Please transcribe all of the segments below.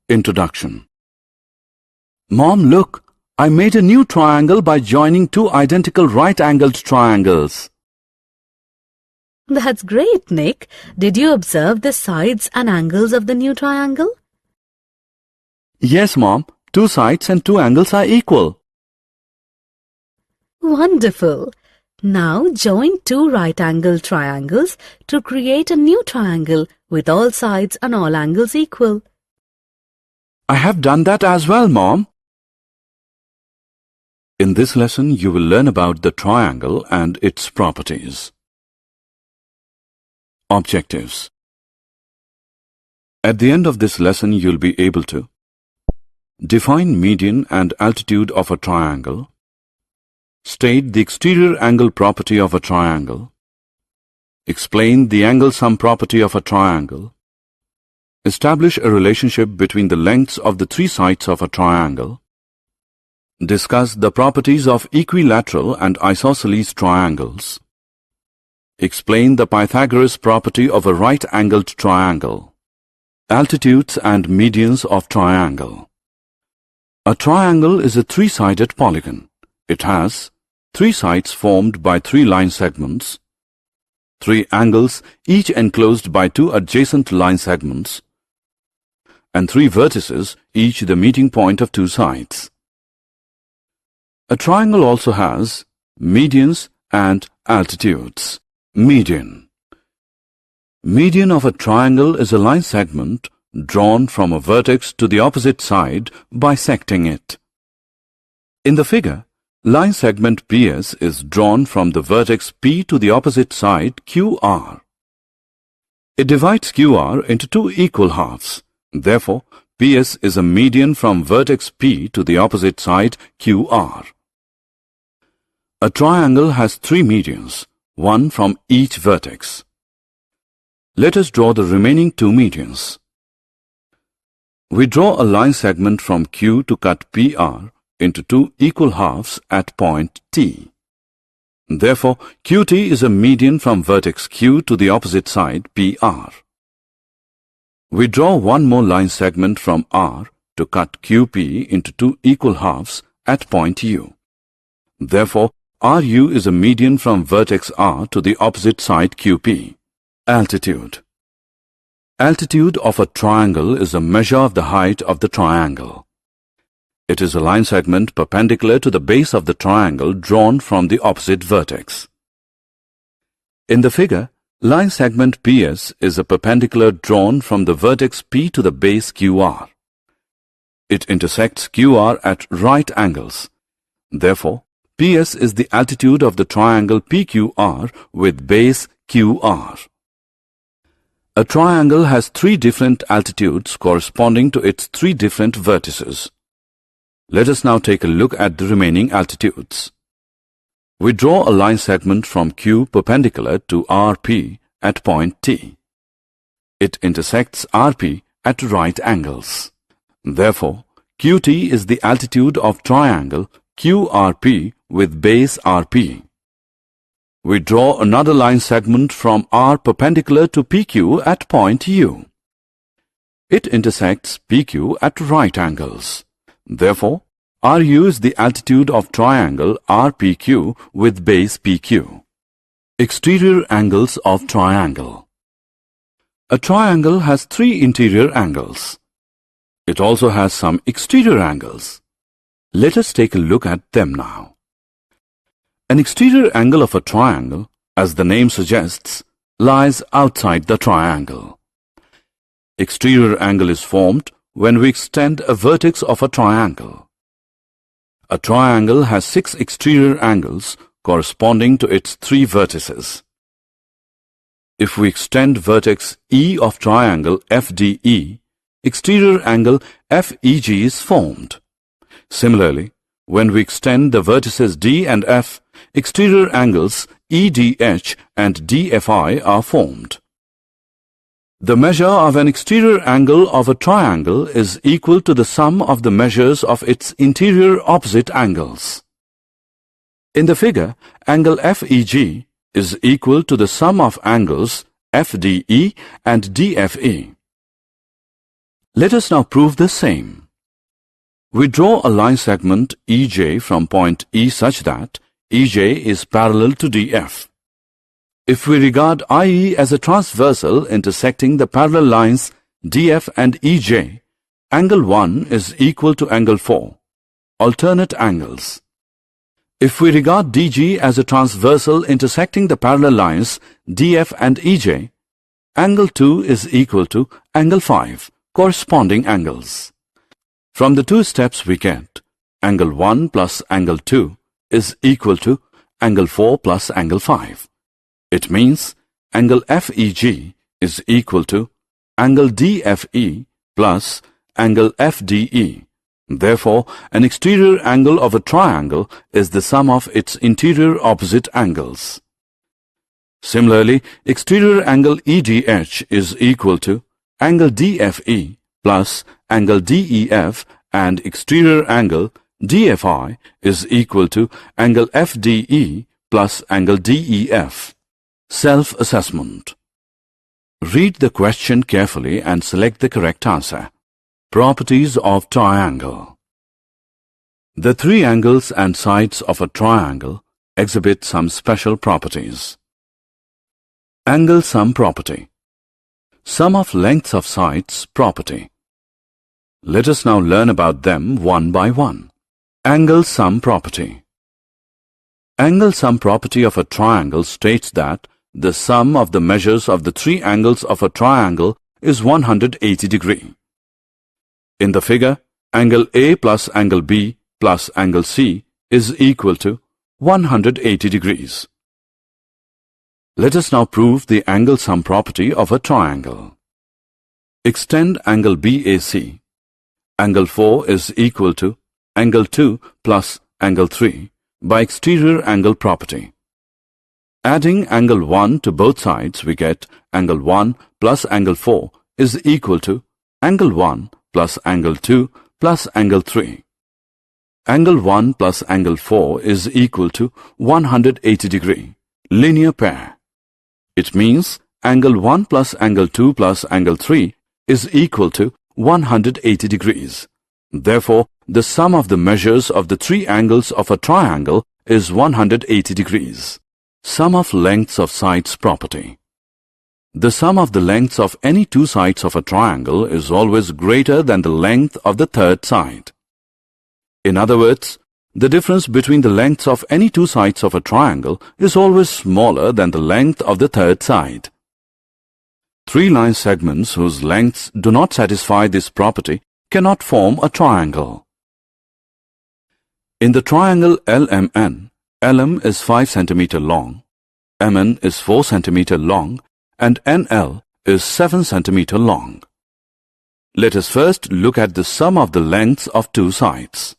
Introduction. Mom, look! I made a new triangle by joining two identical right-angled triangles. That's great, Nick. Did you observe the sides and angles of the new triangle? Yes, Mom. Two sides and two angles are equal. Wonderful. Now join two right-angled triangles to create a new triangle with all sides and all angles equal. I have done that as well, Mom. In this lesson, you will learn about the triangle and its properties. Objectives. At the end of this lesson, you'll be able to define median and altitude of a triangle, state the exterior angle property of a triangle, explain the angle sum property of a triangle, establish a relationship between the lengths of the three sides of a triangle, discuss the properties of equilateral and isosceles triangles, explain the Pythagoras property of a right-angled triangle, altitudes and medians of triangle. A triangle is a three-sided polygon. It has three sides formed by three line segments, three angles each enclosed by two adjacent line segments, and three vertices, each the meeting point of two sides. A triangle also has medians and altitudes. Median. Median of a triangle is a line segment drawn from a vertex to the opposite side, bisecting it. In the figure, line segment PS is drawn from the vertex P to the opposite side QR. It divides QR into two equal halves. Therefore, PS is a median from vertex P to the opposite side QR. A triangle has three medians, one from each vertex. Let us draw the remaining two medians. We draw a line segment from Q to cut PR into two equal halves at point T. Therefore, QT is a median from vertex Q to the opposite side PR. We draw one more line segment from R to cut QP into two equal halves at point U. Therefore, RU is a median from vertex R to the opposite side QP. Altitude. Altitude of a triangle is a measure of the height of the triangle. It is a line segment perpendicular to the base of the triangle drawn from the opposite vertex. In the figure, line segment PS is a perpendicular drawn from the vertex P to the base QR. It intersects QR at right angles. Therefore, PS is the altitude of the triangle PQR with base QR. A triangle has three different altitudes corresponding to its three different vertices. Let us now take a look at the remaining altitudes. We draw a line segment from Q perpendicular to RP at point T. It intersects RP at right angles. Therefore, QT is the altitude of triangle QRP with base RP. We draw another line segment from R perpendicular to PQ at point U. It intersects PQ at right angles. Therefore, RU is the altitude of triangle RPQ with base PQ. Exterior angles of triangle. A triangle has three interior angles. It also has some exterior angles. Let us take a look at them now. An exterior angle of a triangle, as the name suggests, lies outside the triangle. Exterior angle is formed when we extend a vertex of a triangle. A triangle has six exterior angles corresponding to its three vertices. If we extend vertex E of triangle FDE, exterior angle FEG is formed. Similarly, when we extend the vertices D and F, exterior angles EDH and DFI are formed. The measure of an exterior angle of a triangle is equal to the sum of the measures of its interior opposite angles. In the figure, angle FEG is equal to the sum of angles FDE and DFE. Let us now prove the same. We draw a line segment EJ from point E such that EJ is parallel to DF. If we regard IE as a transversal intersecting the parallel lines DF and EJ, angle 1 is equal to angle 4, alternate angles. If we regard DG as a transversal intersecting the parallel lines DF and EJ, angle 2 is equal to angle 5, corresponding angles. From the two steps we get angle 1 plus angle 2 is equal to angle 4 plus angle 5. It means angle FEG is equal to angle DFE plus angle FDE. Therefore, an exterior angle of a triangle is the sum of its interior opposite angles. Similarly, exterior angle EDH is equal to angle DFE plus angle DEF, and exterior angle DFI is equal to angle FDE plus angle DEF. Self-assessment. Read the question carefully and select the correct answer. Properties of triangle. The three angles and sides of a triangle exhibit some special properties. Angle sum property. Sum of lengths of sides property. Let us now learn about them one by one. Angle sum property. Angle sum property of a triangle states that the sum of the measures of the three angles of a triangle is 180 degree. In the figure, angle A plus angle B plus angle C is equal to 180 degrees. Let us now prove the angle sum property of a triangle. Extend angle BAC. Angle 4 is equal to angle 2 plus angle 3 by exterior angle property. Adding angle 1 to both sides, we get angle 1 plus angle 4 is equal to angle 1 plus angle 2 plus angle 3. Angle 1 plus angle 4 is equal to 180 degree, linear pair. It means angle 1 plus angle 2 plus angle 3 is equal to 180 degrees. Therefore, the sum of the measures of the three angles of a triangle is 180 degrees. Sum of lengths of sides property. The sum of the lengths of any two sides of a triangle is always greater than the length of the third side. In other words, the difference between the lengths of any two sides of a triangle is always smaller than the length of the third side. Three line segments whose lengths do not satisfy this property cannot form a triangle. In the triangle LMN, LM is 5 cm long, MN is 4 cm long, and NL is 7 cm long. Let us first look at the sum of the lengths of two sides.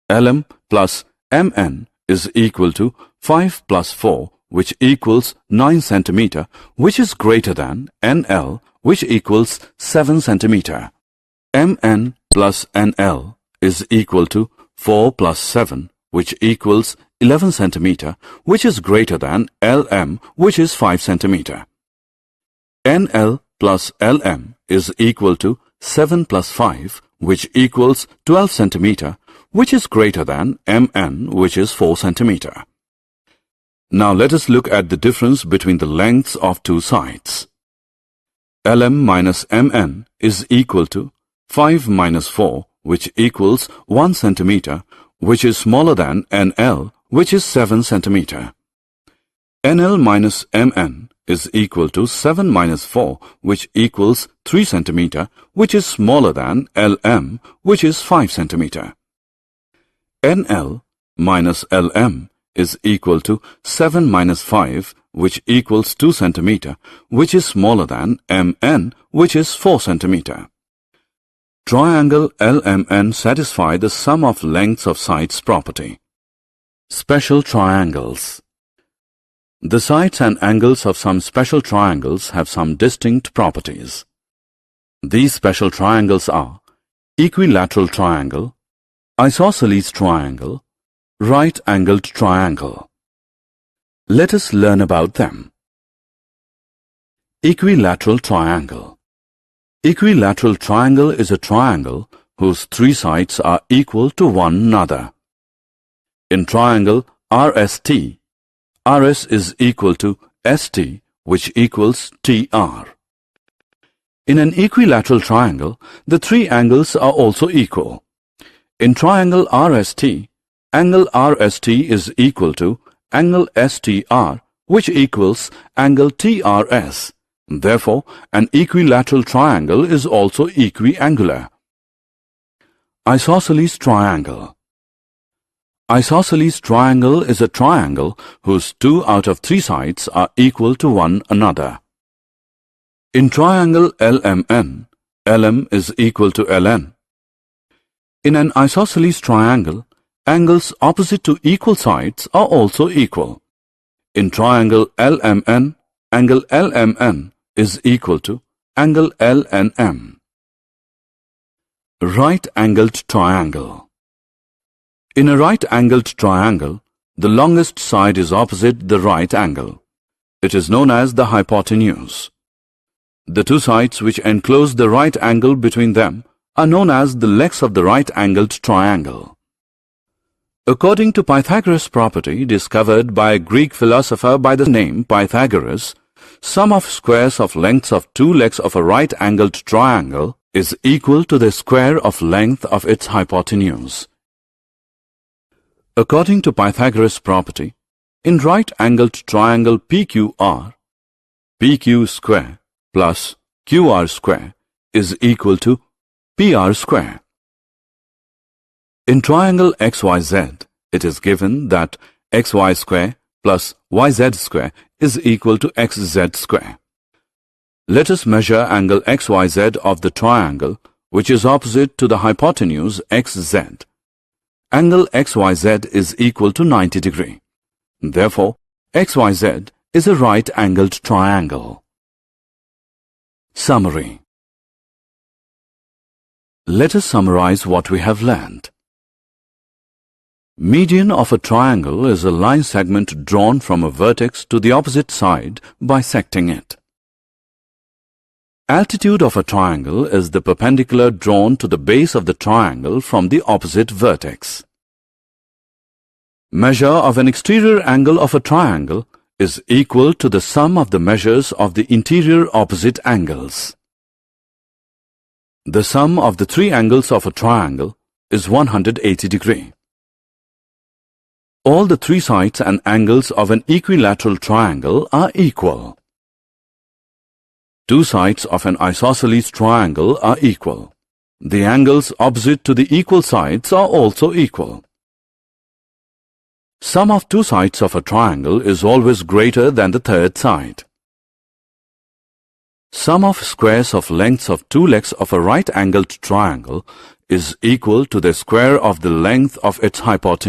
LM plus MN is equal to 5 plus 4, which equals 9 cm, which is greater than NL, which equals 7 cm. MN plus NL is equal to 4 plus 7, which equals 11 cm, which is greater than LM, which is 5 cm. NL plus LM is equal to 7 plus 5, which equals 12 cm, which is greater than MN, which is 4 cm. Now let us look at the difference between the lengths of two sides. LM minus MN is equal to 5 minus 4, which equals 1 cm, which is smaller than NL, which is 7 cm. NL minus MN is equal to 7 minus 4, which equals 3 cm, which is smaller than LM, which is 5 cm. NL minus LM is equal to 7 minus 5, which equals 2 cm, which is smaller than MN, which is 4 cm. Triangle LMN satisfy the sum of lengths of sides property. Special triangles. The sides and angles of some special triangles have some distinct properties. These special triangles are equilateral triangle, isosceles triangle, right-angled triangle. Let us learn about them. Equilateral triangle. Equilateral triangle is a triangle whose three sides are equal to one another. In triangle RST, RS is equal to ST, which equals TR. In an equilateral triangle, the three angles are also equal. In triangle RST, angle RST is equal to angle STR, which equals angle TRS. Therefore, an equilateral triangle is also equiangular. Isosceles triangle. Isosceles triangle is a triangle whose 2 out of 3 sides are equal to one another. In triangle LMN, LM is equal to LN. In an isosceles triangle, angles opposite to equal sides are also equal. In triangle LMN, angle LMN is equal to angle LNM. Right-angled triangle. In a right-angled triangle, the longest side is opposite the right angle. It is known as the hypotenuse. The two sides which enclose the right angle between them are known as the legs of the right-angled triangle. According to Pythagoras' property discovered by a Greek philosopher by the name Pythagoras, sum of squares of lengths of two legs of a right-angled triangle is equal to the square of length of its hypotenuse. According to Pythagoras' property, in right-angled triangle PQR, PQ square plus QR square is equal to PR square. In triangle XYZ, it is given that XY square plus YZ square is equal to XZ square. Let us measure angle XYZ of the triangle, which is opposite to the hypotenuse XZ. Angle XYZ is equal to 90 degrees. Therefore, XYZ is a right-angled triangle. Summary. Let us summarize what we have learned. Median of a triangle is a line segment drawn from a vertex to the opposite side bisecting it. Altitude of a triangle is the perpendicular drawn to the base of the triangle from the opposite vertex. Measure of an exterior angle of a triangle is equal to the sum of the measures of the interior opposite angles. The sum of the three angles of a triangle is 180 degrees. All the three sides and angles of an equilateral triangle are equal. Two sides of an isosceles triangle are equal. The angles opposite to the equal sides are also equal. Sum of two sides of a triangle is always greater than the third side. Sum of squares of lengths of two legs of a right-angled triangle is equal to the square of the length of its hypotenuse.